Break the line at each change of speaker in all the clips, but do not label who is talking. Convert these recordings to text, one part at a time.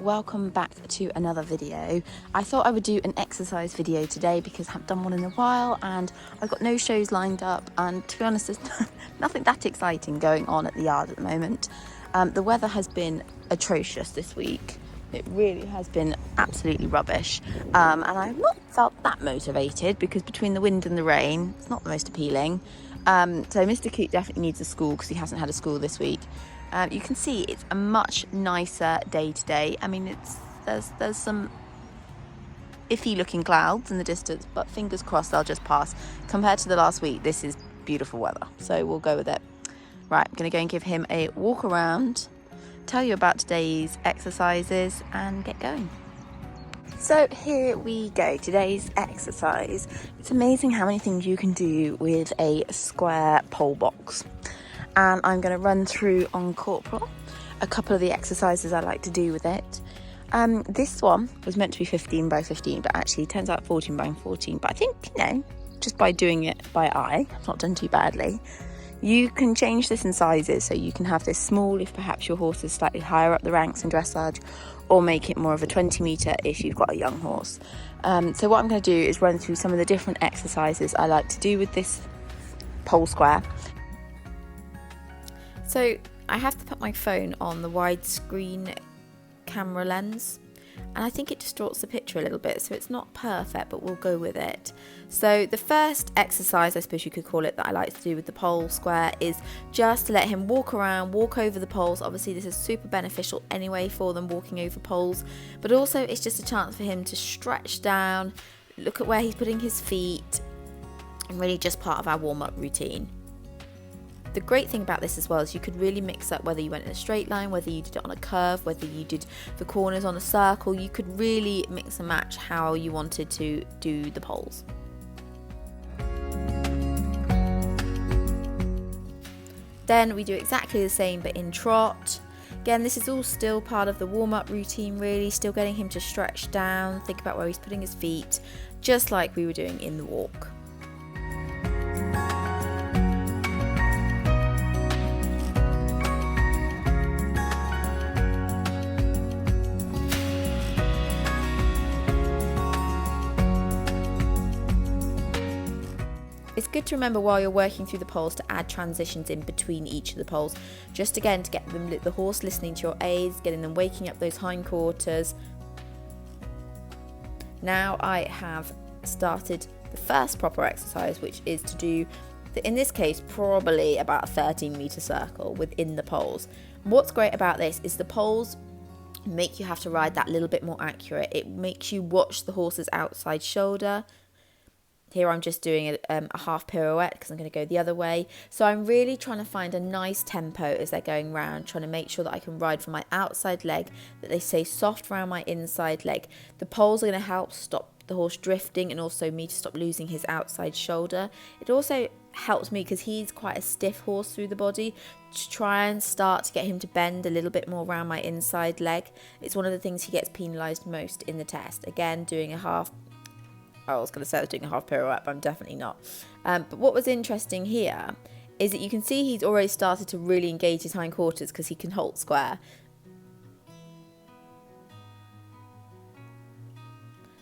welcome back to another video. I thought I would do an exercise video today because I haven't done one in a while and I've got no shows lined up, and to be honest there's nothing that exciting going on at the yard at the moment. The weather has been atrocious this week. It really has been absolutely rubbish, and I've not felt that motivated because between the wind and the rain it's not the most appealing. So Mr. Coot definitely needs a school because he hasn't had a school this week. You can see it's a much nicer day today. I mean, there's some iffy looking clouds in the distance, but fingers crossed they'll just pass. Compared to the last week, this is beautiful weather, so we'll go with it. Right, I'm going to go and give him a walk around, tell you about today's exercises and get going. So here we go, today's exercise. It's amazing how many things you can do with a square pole box. And I'm going to run through on corporal a couple of the exercises I like to do with it. This one was meant to be 15 by 15, but actually it turns out 14 by 14. But I think, just by doing it by eye, I've not done too badly. You can change this in sizes, so you can have this small if perhaps your horse is slightly higher up the ranks in dressage, or make it more of a 20 metre if you've got a young horse. So what I'm going to do is run through some of the different exercises I like to do with this pole square. So I have to put my phone on the widescreen camera lens, and I think it distorts the picture a little bit, so it's not perfect, but we'll go with it. So the first exercise, I suppose you could call it, that I like to do with the pole square is just to let him walk around, walk over the poles. Obviously this is super beneficial anyway for them, walking over poles, but also it's just a chance for him to stretch down, look at where he's putting his feet, and really just part of our warm-up routine. The great thing about this as well is you could really mix up whether you went in a straight line, whether you did it on a curve, whether you did the corners on a circle. You could really mix and match how you wanted to do the poles. Then we do exactly the same but in trot. Again, this is all still part of the warm-up routine, really, still getting him to stretch down, think about where he's putting his feet, just like we were doing in the walk. It's good to remember while you're working through the poles to add transitions in between each of the poles, just again to get the horse listening to your aids, getting them waking up those hindquarters. Now I have started the first proper exercise, which is to do, in this case, probably about a 13 metre circle within the poles. What's great about this is the poles make you have to ride that little bit more accurate. It makes you watch the horse's outside shoulder. Here I'm just doing a half pirouette because I'm going to go the other way. So I'm really trying to find a nice tempo as they're going round, trying to make sure that I can ride from my outside leg, that they stay soft around my inside leg. The poles are going to help stop the horse drifting and also me to stop losing his outside shoulder. It also helps me because he's quite a stiff horse through the body, to try and start to get him to bend a little bit more around my inside leg. It's one of the things he gets penalised most in the test. Again, doing a half I was going to say I was doing a half pirouette, but I'm definitely not. But what was interesting here is that you can see he's already started to really engage his hindquarters because he can halt square.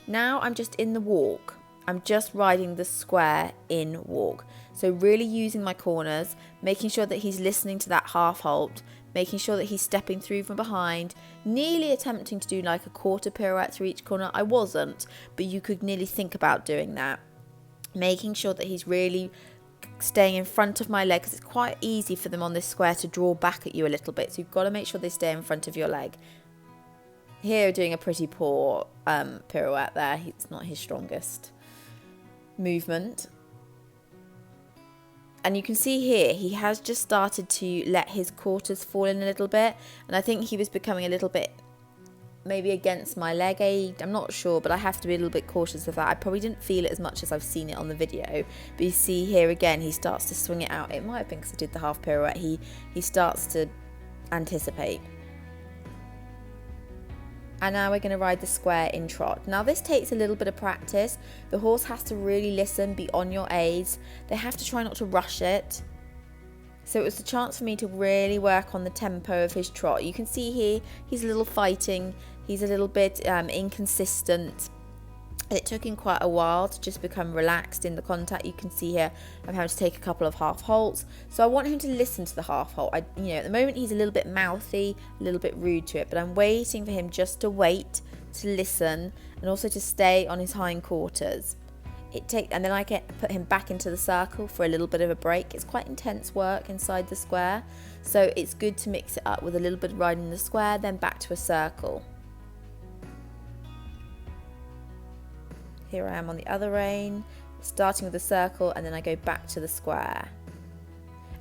Now I'm just in the walk. I'm just riding the square in walk. So really using my corners, making sure that he's listening to that half halt, making sure that he's stepping through from behind, nearly attempting to do like a quarter pirouette through each corner. I wasn't, but you could nearly think about doing that. Making sure that he's really staying in front of my leg, because it's quite easy for them on this square to draw back at you a little bit. So you've got to make sure they stay in front of your leg. Here doing a pretty poor pirouette there. It's not his strongest movement. And you can see here, he has just started to let his quarters fall in a little bit. And I think he was becoming a little bit maybe against my leg aid. I'm not sure, but I have to be a little bit cautious of that. I probably didn't feel it as much as I've seen it on the video. But you see here again, he starts to swing it out. It might have been because I did the half pirouette. He starts to anticipate. And now we're going to ride the square in trot. Now this takes a little bit of practice. The horse has to really listen, be on your aids. They have to try not to rush it. So it was a chance for me to really work on the tempo of his trot. You can see here, he's a little fighting He's a little bit inconsistent. It took him quite a while to just become relaxed in the contact. You can see here I'm having to take a couple of half halts. So I want him to listen to the half halt. At the moment he's a little bit mouthy, a little bit rude to it, but I'm waiting for him just to wait, to listen, and also to stay on his hindquarters. And then I put him back into the circle for a little bit of a break. It's quite intense work inside the square, so it's good to mix it up with a little bit of riding in the square, then back to a circle. Here I am on the other rein, starting with the circle, and then I go back to the square.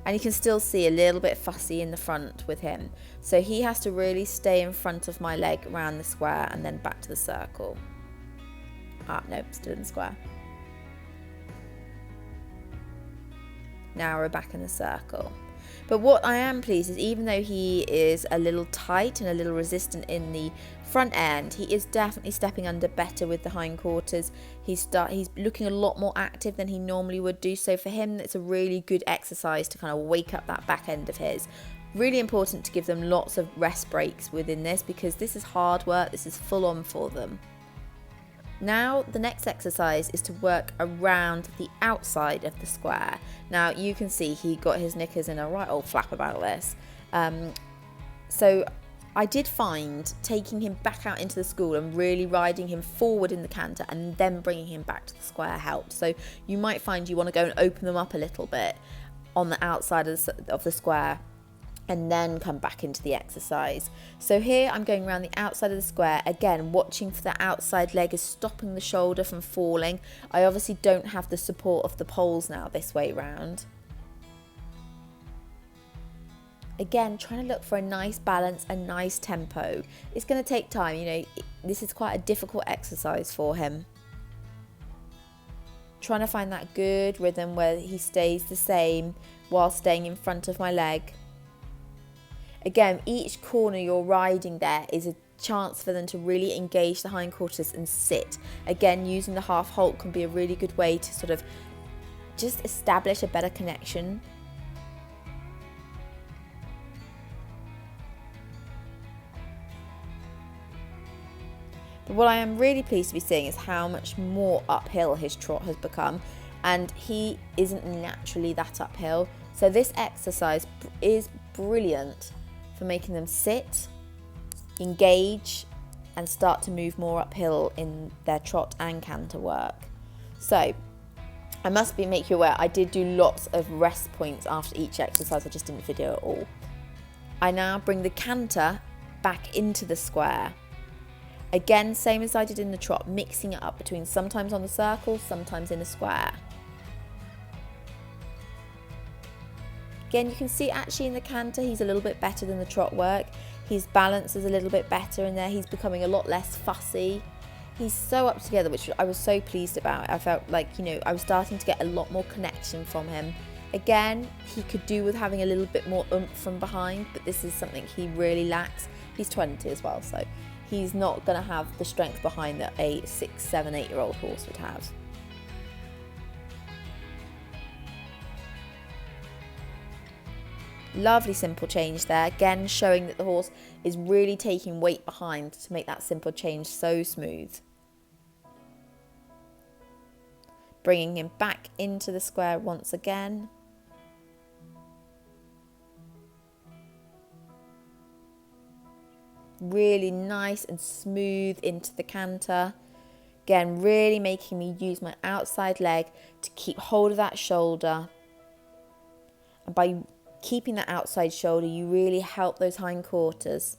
And you can still see a little bit fussy in the front with him. So he has to really stay in front of my leg around the square and then back to the circle. Nope, still in the square. Now we're back in the circle. But what I am pleased is, even though he is a little tight and a little resistant in the front end, he is definitely stepping under better with the hindquarters. He's looking a lot more active than he normally would do. So for him, it's a really good exercise to kind of wake up that back end of his. Really important to give them lots of rest breaks within this, because this is hard work. This is full on for them. Now the next exercise is to work around the outside of the square. Now you can see he got his knickers in a right old flap about this. So I did find taking him back out into the school and really riding him forward in the canter and then bringing him back to the square helped. So you might find you want to go and open them up a little bit on the outside of the square, and then come back into the exercise. So here I'm going around the outside of the square, again watching for the outside leg is stopping the shoulder from falling. I obviously don't have the support of the poles now this way round. Again, trying to look for a nice balance, a nice tempo. It's going to take time, this is quite a difficult exercise for him. Trying to find that good rhythm where he stays the same while staying in front of my leg. Again, each corner you're riding there is a chance for them to really engage the hindquarters and sit. Again, using the half halt can be a really good way to sort of just establish a better connection. But what I am really pleased to be seeing is how much more uphill his trot has become, and he isn't naturally that uphill. So this exercise is brilliant for making them sit, engage, and start to move more uphill in their trot and canter work. So I must make you aware, I did do lots of rest points after each exercise. I just didn't video it all. I now bring the canter back into the square. Again, same as I did in the trot, mixing it up between sometimes on the circle, sometimes in a square. Again, you can see actually in the canter he's a little bit better than the trot work. His balance is a little bit better in there. He's becoming a lot less fussy. He's so up together, which I was so pleased about. I felt like, I was starting to get a lot more connection from him. Again, he could do with having a little bit more oomph from behind, but this is something he really lacks. He's 20 as well, so he's not going to have the strength behind that a 6, 7, 8-year-old horse would have. Lovely simple change there, again showing that the horse is really taking weight behind to make that simple change so smooth. Bringing him back into the square once again. Really nice and smooth into the canter. Again, really making me use my outside leg to keep hold of that shoulder. And by keeping that outside shoulder, you really help those hindquarters.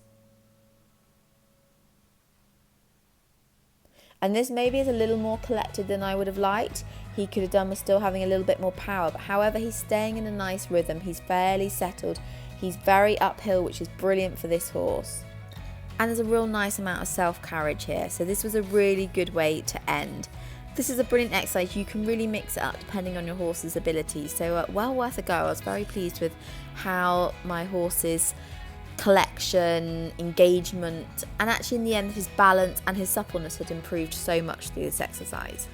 And this maybe is a little more collected than I would have liked. He could have done with still having a little bit more power, but however, he's staying in a nice rhythm. He's fairly settled. He's very uphill, which is brilliant for this horse. And there's a real nice amount of self-carriage here. So this was a really good way to end. This is a brilliant exercise. You can really mix it up depending on your horse's ability. So well worth a go. I was very pleased with how my horse's collection, engagement, and actually in the end his balance and his suppleness had improved so much through this exercise.